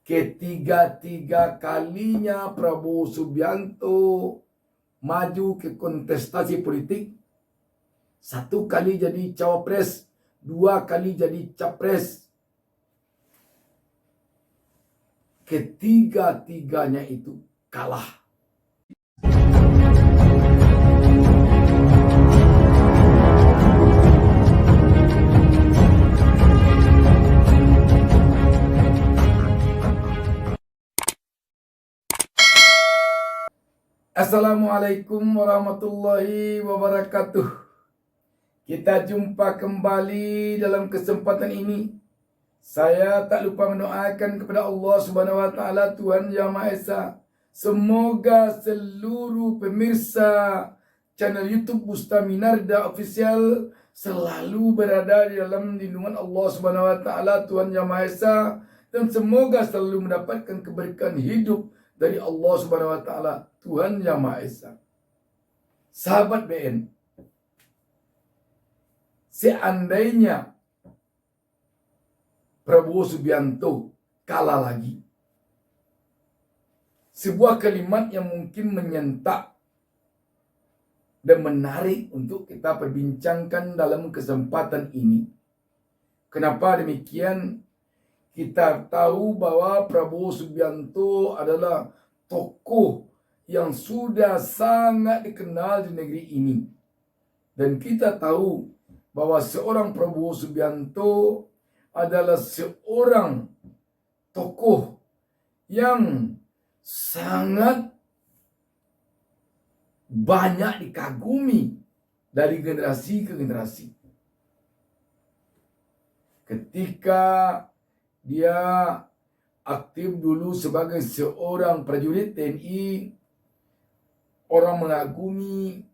Ketiga-tiga kalinya Prabowo Subianto maju ke kontestasi politik. 1 kali jadi cawapres, 2 kali jadi capres. Ketiga-tiganya itu kalah. Assalamualaikum warahmatullahi wabarakatuh. Kita jumpa kembali dalam kesempatan ini. Saya tak lupa mendoakan kepada Allah Subhanahu wa taala, Tuhan Yang Maha Esa, semoga seluruh pemirsa channel YouTube Bustami Narda Official selalu berada di dalam lindungan Allah Subhanahu wa taala, Tuhan Yang Maha Esa, dan semoga selalu mendapatkan keberkahan hidup dari Allah Subhanahu wa taala, Tuhan Yang Maha Esa. Sahabat BN, seandainya Prabowo Subianto kalah lagi, sebuah kalimat yang mungkin menyentak dan menarik untuk kita perbincangkan dalam kesempatan ini. Kenapa demikian? Kita tahu bahwa Prabowo Subianto adalah tokoh yang sudah sangat dikenal di negeri ini. Dan kita tahu bahwa seorang Prabowo Subianto adalah seorang tokoh yang sangat banyak dikagumi dari generasi ke generasi. Ketika dia aktif dulu sebagai seorang prajurit TNI, orang mengagumi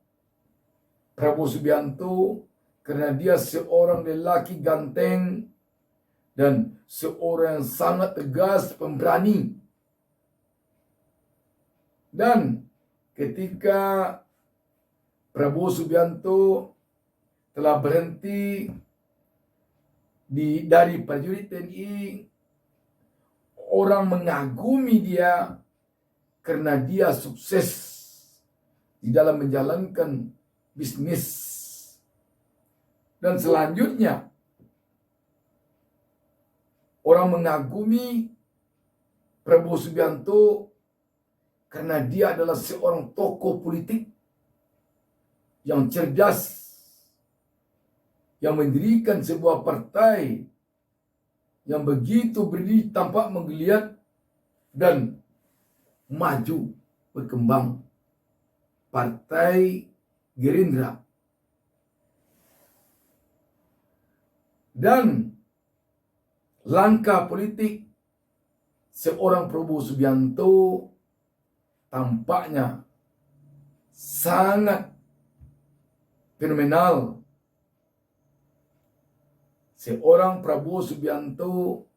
Prabowo Subianto karena dia seorang lelaki ganteng dan seorang yang sangat tegas, pemberani. Dan ketika Prabowo Subianto telah berhenti dari prajurit TNI, orang mengagumi dia karena dia sukses di dalam menjalankan bisnis. Dan selanjutnya, orang mengagumi Prabowo Subianto karena dia adalah seorang tokoh politik yang cerdas, yang mendirikan sebuah partai yang begitu berdiri tampak menggeliat dan maju berkembang, Partai Gerindra. Dan langkah politik seorang Prabowo Subianto tampaknya sangat fenomenal. Seorang Prabowo Subianto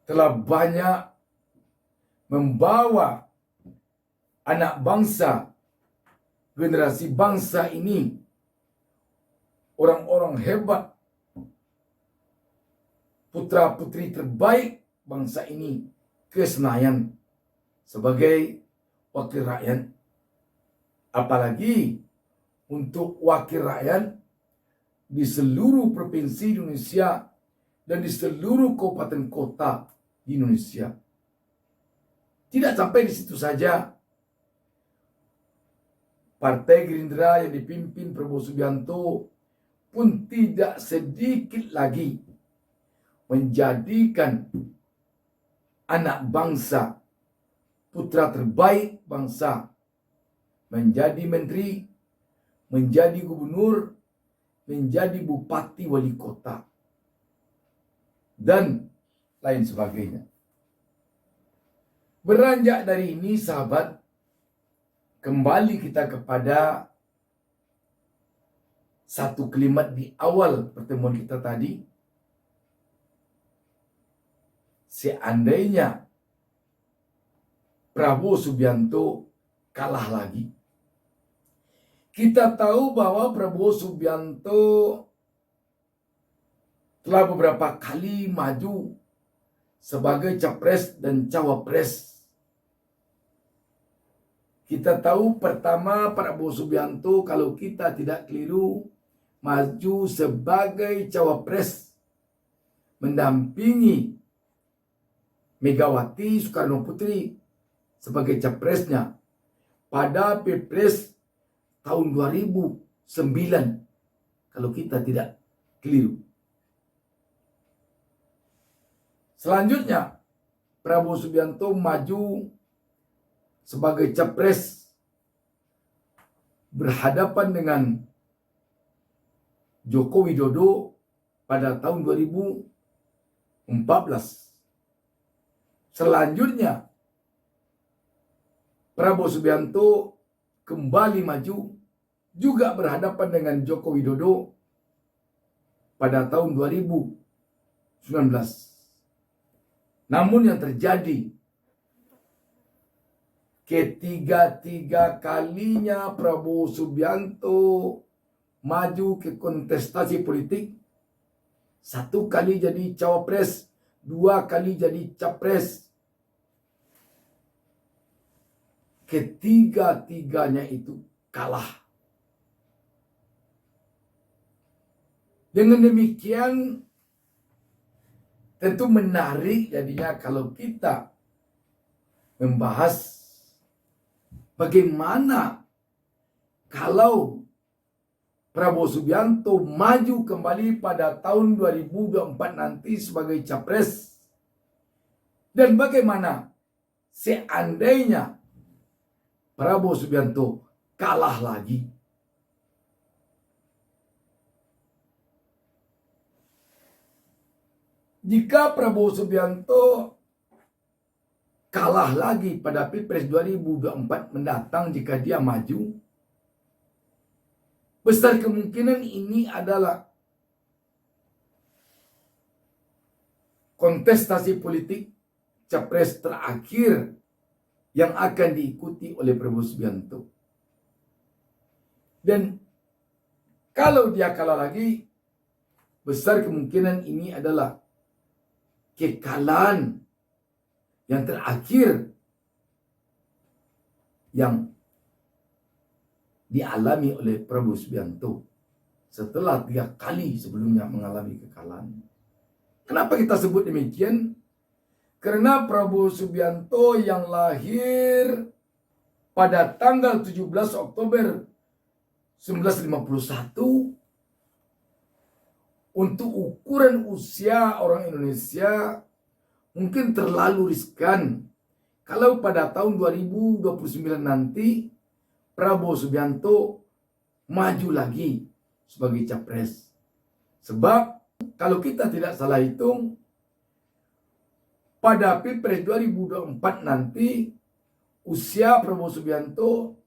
telah banyak membawa anak bangsa, generasi bangsa ini, orang-orang hebat, putra-putri terbaik bangsa ini ke Senayan sebagai wakil rakyat. Apalagi untuk wakil rakyat di seluruh provinsi Indonesia dan di seluruh kabupaten kota di Indonesia. Tidak sampai di situ saja. Partai Gerindra yang dipimpin Prabowo Subianto pun tidak sedikit lagi menjadikan anak bangsa, putra terbaik bangsa, menjadi menteri, menjadi gubernur, menjadi bupati, wali kota, dan lain sebagainya. Beranjak dari ini, sahabat, kembali kita kepada satu kalimat di awal pertemuan kita tadi. Seandainya Prabowo Subianto kalah lagi, kita tahu bahwa Prabowo Subianto telah beberapa kali maju sebagai capres dan cawapres. Kita tahu pertama Prabowo Subianto, kalau kita tidak keliru, maju sebagai cawapres mendampingi Megawati Soekarno Putri sebagai capresnya pada Pilpres tahun 2009, kalau kita tidak keliru. Selanjutnya, Prabowo Subianto maju sebagai capres berhadapan dengan Joko Widodo pada tahun 2014. Selanjutnya, Prabowo Subianto kembali maju juga berhadapan dengan Joko Widodo pada tahun 2019. Namun yang terjadi, ketiga kalinya Prabowo Subianto maju ke kontestasi politik, 1 kali jadi cawapres, 2 kali jadi capres. Ketiga-tiganya itu kalah. Dengan demikian, tentu menarik jadinya kalau kita membahas bagaimana kalau Prabowo Subianto maju kembali pada tahun 2024 nanti sebagai capres, dan bagaimana seandainya Prabowo Subianto kalah lagi. Jika Prabowo Subianto kalah lagi pada Pilpres 2024 mendatang, jika dia maju, besar kemungkinan ini adalah kontestasi politik capres terakhir yang akan diikuti oleh Prabowo Subianto. Dan kalau dia kalah lagi, besar kemungkinan ini adalah kekalahan yang terakhir yang dialami oleh Prabowo Subianto setelah 3 kali sebelumnya mengalami kekalahan. Kenapa kita sebut demikian? Karena Prabowo Subianto yang lahir pada tanggal 17 Oktober 1951, untuk ukuran usia orang Indonesia mungkin terlalu riskan kalau pada tahun 2029 nanti Prabowo Subianto maju lagi sebagai capres. Sebab kalau kita tidak salah hitung, pada Pilpres 2024 nanti usia Prabowo Subianto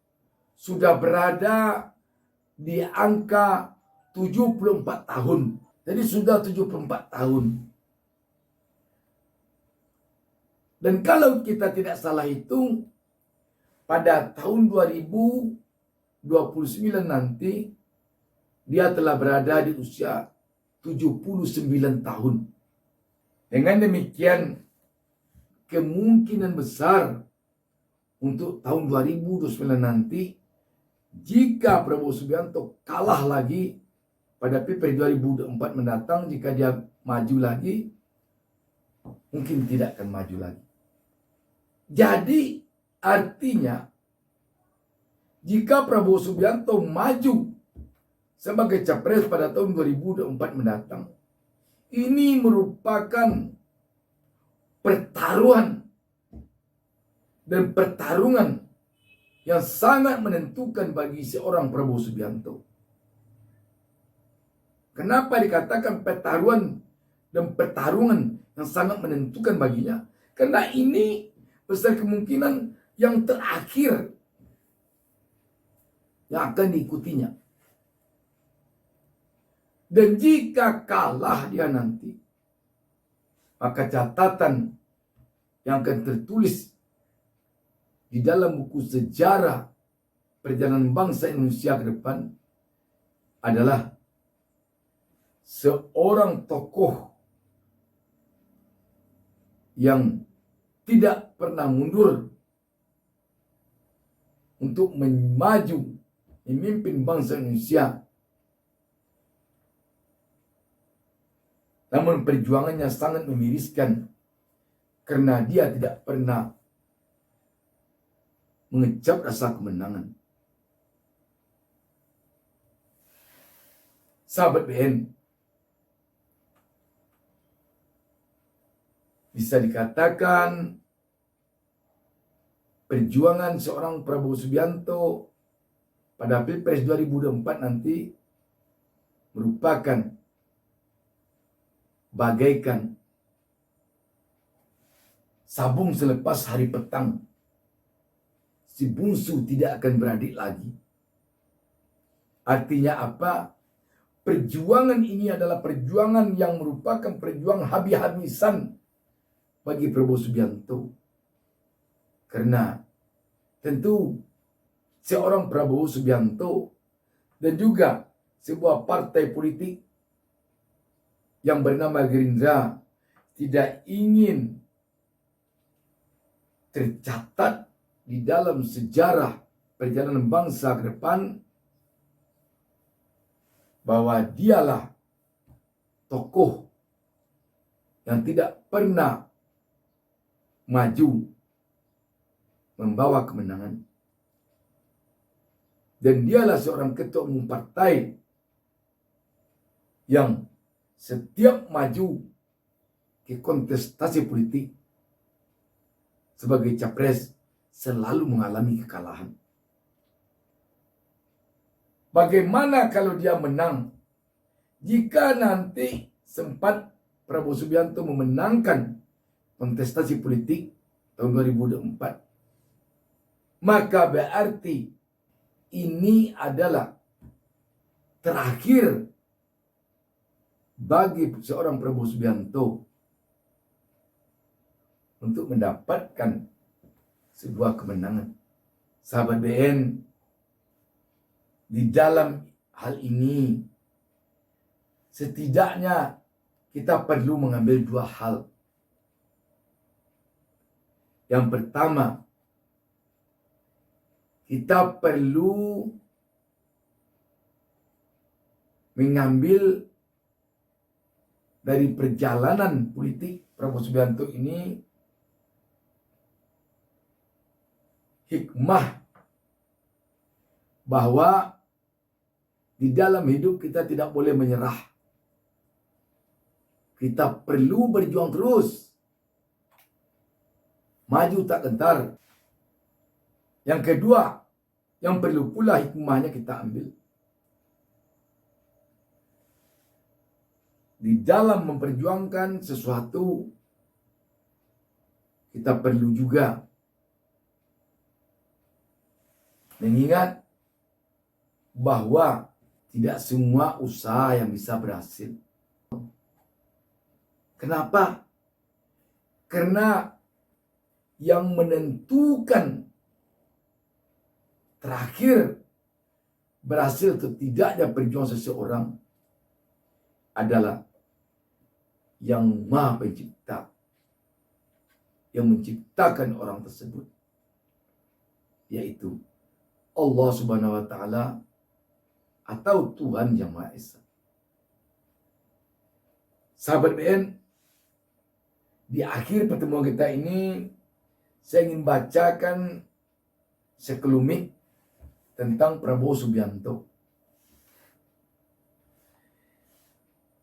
sudah berada di angka 74 tahun. Jadi sudah 74 tahun. Dan kalau kita tidak salah hitung, pada tahun 2029 nanti dia telah berada di usia 79 tahun. Dengan demikian, kemungkinan besar untuk tahun 2029 nanti, jika Prabowo Subianto kalah lagi pada Pilpres 2024 mendatang, jika dia maju lagi, mungkin tidak akan maju lagi. Jadi artinya, jika Prabowo Subianto maju sebagai capres pada tahun 2024 mendatang, ini merupakan pertaruhan dan pertarungan yang sangat menentukan bagi seorang Prabowo Subianto. Kenapa dikatakan pertaruhan dan pertarungan yang sangat menentukan baginya? Karena ini besar kemungkinan yang terakhir yang akan diikutinya. Dan jika kalah dia nanti, maka catatan yang akan tertulis di dalam buku sejarah perjalanan bangsa Indonesia ke depan adalah seorang tokoh yang tidak pernah mundur untuk maju memimpin bangsa Indonesia. Namun perjuangannya sangat memiriskan karena dia tidak pernah mengecap rasa kemenangan. Sahabat BN, bisa dikatakan perjuangan seorang Prabowo Subianto pada Pilpres 2024 nanti merupakan bagaikan sabung selepas hari petang. Si bungsu tidak akan beradik lagi. Artinya apa? Perjuangan ini adalah perjuangan yang merupakan perjuangan habis-habisan bagi Prabowo Subianto. Karena tentu seorang Prabowo Subianto dan juga sebuah partai politik yang bernama Gerindra tidak ingin tercatat di dalam sejarah perjalanan bangsa ke depan bahwa dialah tokoh yang tidak pernah maju membawa kemenangan. Dan dialah seorang ketua umum partai yang setiap maju ke kontestasi politik sebagai capres selalu mengalami kekalahan. Bagaimana kalau dia menang? Jika nanti sempat Prabowo Subianto memenangkan kontestasi politik tahun 2024, maka berarti ini adalah terakhir bagi seorang Prabowo Subianto untuk mendapatkan sebuah kemenangan. Sahabat BN, di dalam hal ini setidaknya kita perlu mengambil dua hal. Yang pertama, kita perlu mengambil dari perjalanan politik Prabowo Subianto ini hikmah bahwa di dalam hidup kita tidak boleh menyerah. Kita perlu berjuang terus. Maju tak gentar. Yang kedua, yang perlu pula hikmahnya kita ambil. Di dalam memperjuangkan sesuatu, kita perlu juga mengingat bahwa tidak semua usaha yang bisa berhasil. Kenapa? Karena yang menentukan terakhir berhasil atau tidaknya perjuangan seseorang adalah yang Maha Pencipta, yang menciptakan orang tersebut, yaitu Allah Subhanahu wa Ta'ala atau Tuhan Yang Maha Esa. Sahabat BN, di akhir pertemuan kita ini saya ingin bacakan sekelumit tentang Prabowo Subianto.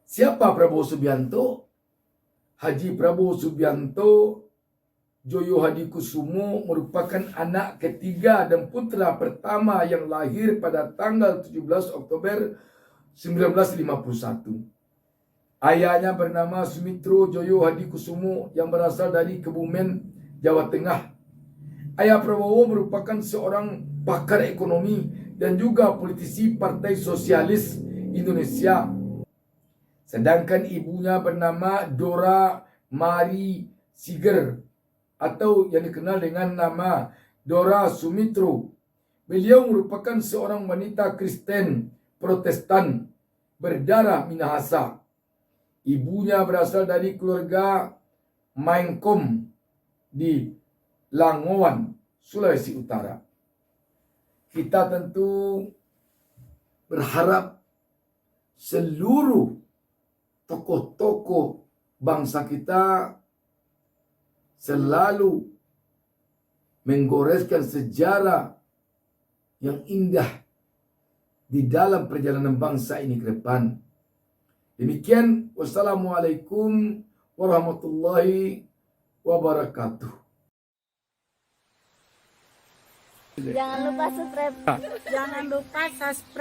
Siapa Prabowo Subianto? Haji Prabowo Subianto Joyo Hadikusumo merupakan anak ketiga dan putra pertama yang lahir pada tanggal 17 Oktober 1951. Ayahnya bernama Sumitro Joyo Hadikusumo yang berasal dari Kebumen, Jawa Tengah. Ayah Prabowo merupakan seorang pakar ekonomi dan juga politisi Partai Sosialis Indonesia. Sedangkan ibunya bernama Dora Mari Siger atau yang dikenal dengan nama Dora Sumitro. Beliau merupakan seorang wanita Kristen Protestan berdarah Minahasa. Ibunya berasal dari keluarga Mainkom di Langowan, Sulawesi Utara. Kita tentu berharap seluruh tokoh-tokoh bangsa kita selalu menggoreskan sejarah yang indah di dalam perjalanan bangsa ini ke depan. Demikian, wassalamualaikum warahmatullahi wabarakatuh. Jangan lupa subscribe. Jangan lupa subscribe.